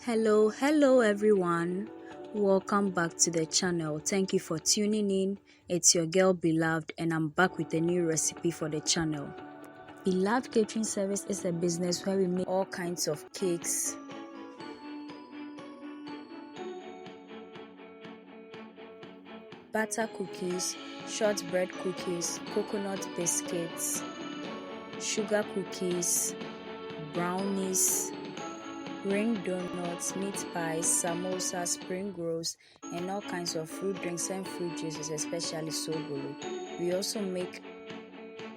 Hello everyone. Welcome back to the channel. Thank you for tuning in. It's your girl Beloved and I'm back with a new recipe for the channel. Beloved Catering Service is a business where we make all kinds of cakes, butter cookies, shortbread cookies, coconut biscuits, sugar cookies, brownies, ring donuts, meat pies, samosas, spring rolls, and all kinds of fruit drinks and fruit juices, especially sobolo. We also make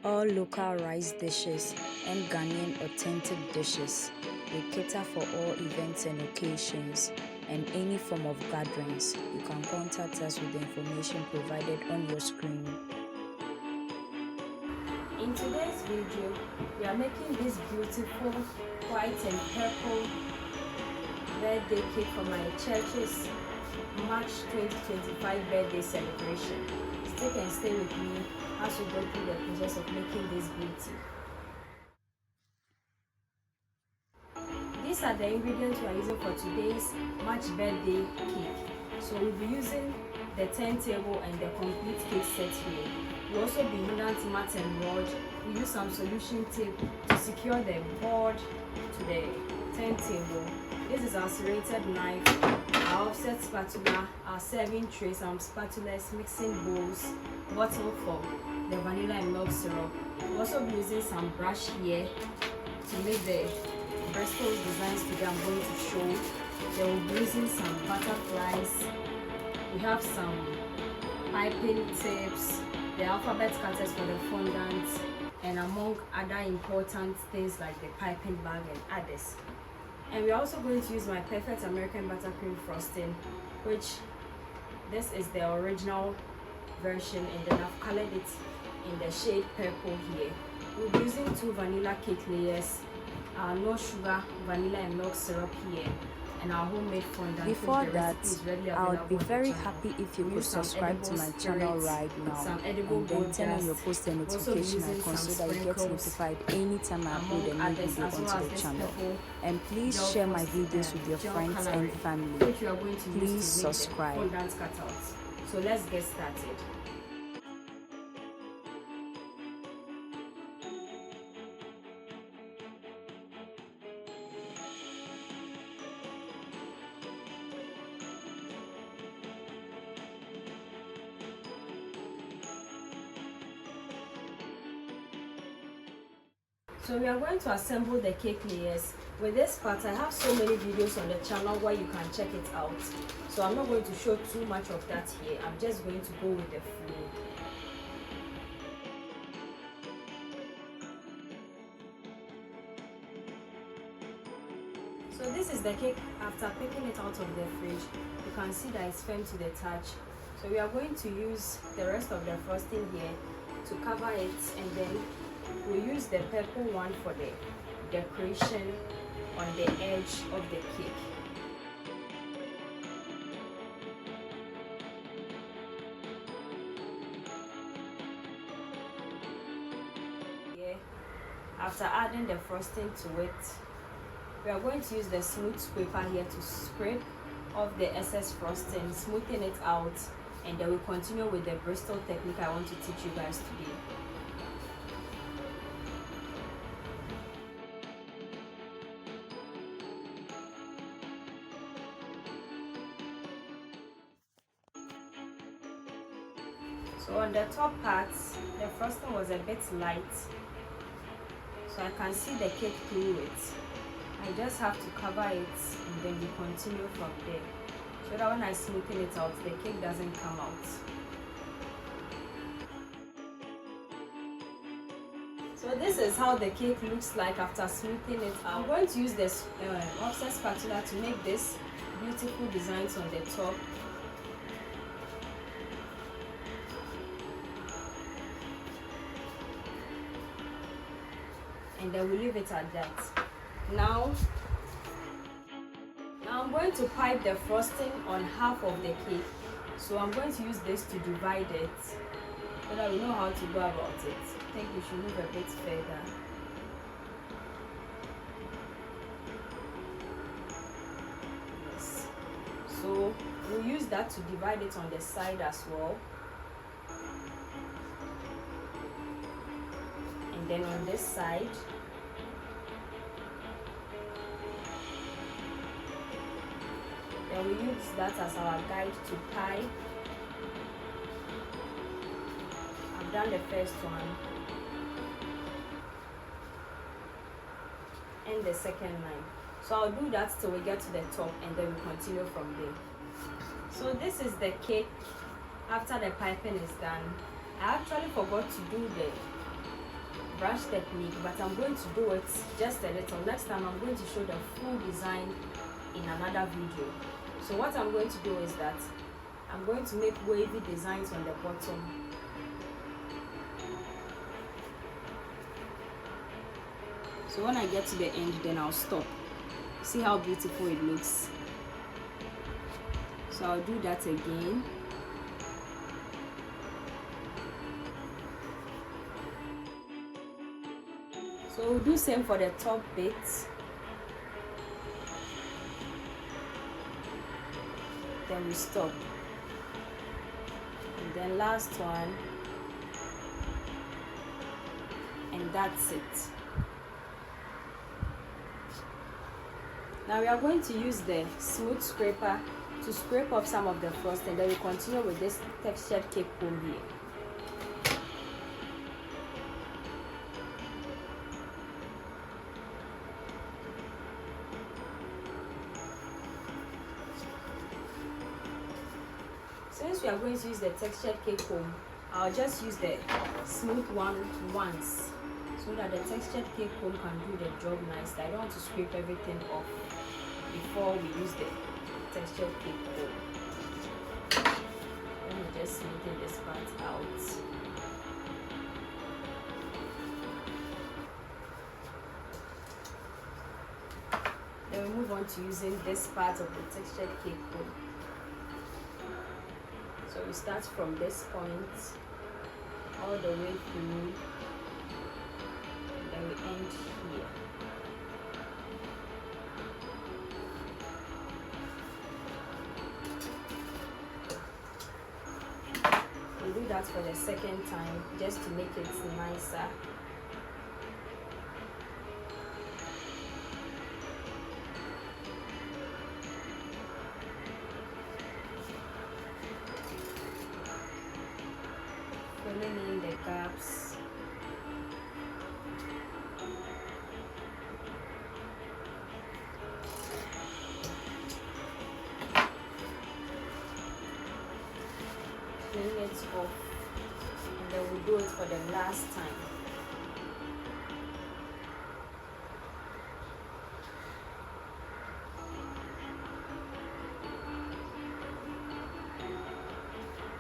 all local rice dishes and Ghanaian authentic dishes. We cater for all events and occasions and any form of gatherings. You can contact us with the information provided on your screen. In today's video, we are making this beautiful white and purple birthday cake for my church's March 2025 birthday celebration. Stick and stay with me as we go through the process of making this beauty. These are the ingredients we are using for today's March birthday cake. So we'll be using the turntable and the complete cake set here. We'll also be using mat and rod. We use some solution tape to secure the board to the turntable. This is our serrated knife, our offset spatula, our serving tray, some spatulas, mixing bowls, bottle for the vanilla and milk syrup. We'll also be using some brush here to make the bristles designs today I'm going to show. Then we'll be using some butterflies. We have some piping tips, the alphabet cutters for the fondant, and among other important things like the piping bag and others. And we're also going to use my perfect American buttercream frosting, which this is the original version, and then I've colored it in the shade purple here. We'll be using 2 vanilla cake layers, no sugar, vanilla and milk syrup here, and our homemade fondant. Before that, I would be very happy if you could subscribe to my channel right now and then turn on your post notification icon so that you get notified anytime I upload a new video onto the channel. And please share my videos with your friends and family. Please subscribe. So let's get started. So we are going to assemble the cake layers. With this part, I have so many videos on the channel where you can check it out. So I'm not going to show too much of that here. I'm just going to go with the flow. So this is the cake after picking it out of the fridge. You can see that it's firm to the touch. So we are going to use the rest of the frosting here to cover it, and then we'll use the purple one for the decoration on the edge of the cake. Yeah. After adding the frosting to it, we are going to use the smooth scraper here to scrape off the excess frosting, smoothing it out, and then we'll continue with the Bristol technique I want to teach you guys today. So on the top parts, the frosting was a bit light, so I can see the cake through it. I just have to cover it and then we continue from there, so that when I smoothen it out, the cake doesn't come out. So this is how the cake looks like after smoothing it out. I'm going to use this offset spatula to make this beautiful designs on the top. And then we leave it at that. Now I'm going to pipe the frosting on half of the cake. So I'm going to use this to divide it so that we know how to go about it. I think we should move a bit further. that to divide it on the side as well. And then on this side. Then we use that as our guide to tie. I've done the first one and the second line. So I'll do that till we get to the top, and then we continue from there. So this is the cake after the piping is done. I actually forgot to do the brush technique, but I'm going to do it just a little. Next time I'm going to show the full design in another video. So what I'm going to do is that I'm going to make wavy designs on the bottom. So when I get to the end, then I'll stop. See how beautiful it looks. So I'll do that again. So we'll do same for the top bit. Then we stop. And then last one. And that's it. Now we are going to use the smooth scraper to scrape off some of the frost, and then we continue with this textured cake comb here. Since we are going to use the textured cake comb, I'll just use the smooth one once, so that the textured cake comb can do the job nicely. I don't want to scrape everything off before we use the textured cake comb. Let me just smoothen this part out. Then we move on to using this part of the textured cake comb. So we start from this point all the way through, and then we end here. We do that for the second time just to make it nicer. Filling in the gaps. Clean it off, and then we'll do it for the last time.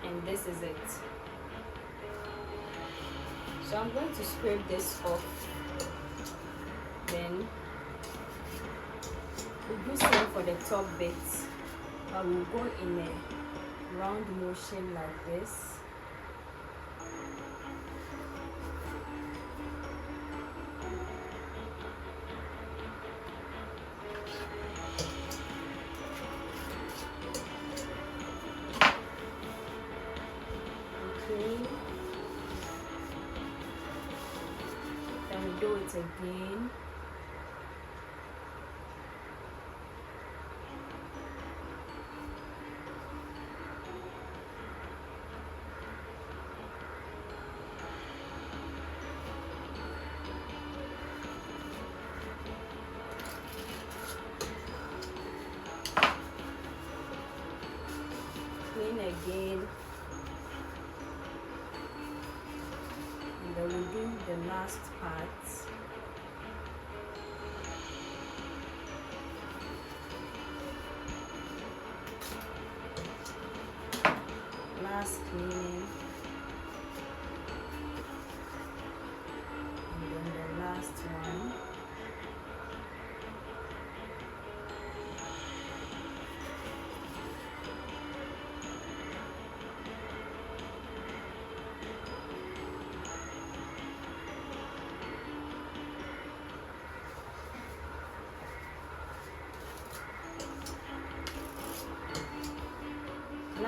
And this is it. So I'm going to scrape this off. Then we'll do same for the top bits, but we'll go in a round motion like this. Okay. Then we do it again. Clean again. And then we do the last part. Last cleaning. And then the last one.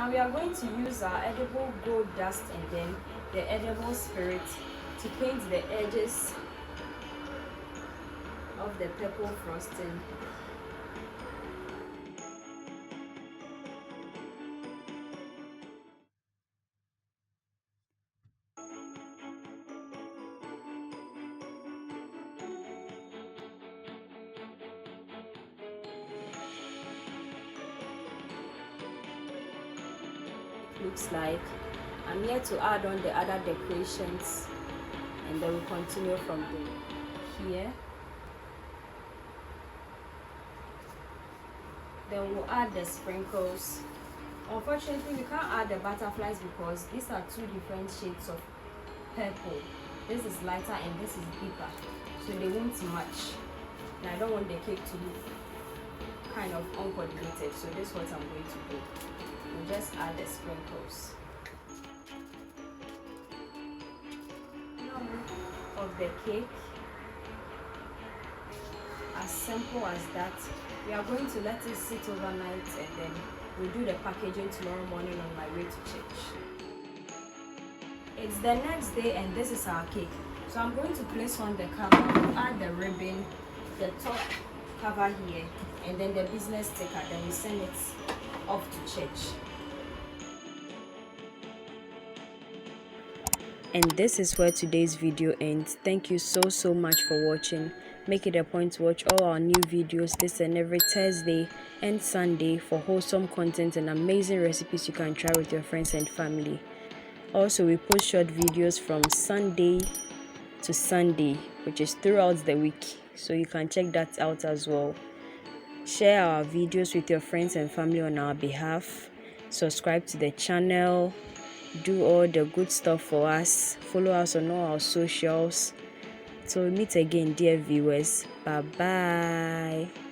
Now we are going to use our edible gold dust and then the edible spirit to paint the edges of the purple frosting. Looks like I'm here to add on the other decorations, and then we'll continue from there. Here, then we'll add the sprinkles. Unfortunately, we can't add the butterflies because these are two different shades of purple. This is lighter and this is deeper, so they won't match, and I don't want the cake to look kind of uncoordinated, so this is what I'm going to do. We'll just add the sprinkles of the cake. As simple as that. We are going to let it sit overnight, and then we'll do the packaging tomorrow morning on my way to church. It's the next day and this is our cake. So I'm going to place on the cover, we'll add the ribbon, the top cover here, and then the business sticker. Then we send it off to church. And this is where today's video ends. Thank you so much for watching. Make it a point to watch all our new videos this and every Thursday and Sunday for wholesome content and amazing recipes you can try with your friends and family. Also, we post short videos from Sunday to Sunday, which is throughout the week, so you can check that out as well. Share our videos with your friends and family on our behalf. Subscribe to the channel. Do all the good stuff for us. Follow us on all our socials. So we'll meet again, dear viewers. Bye bye.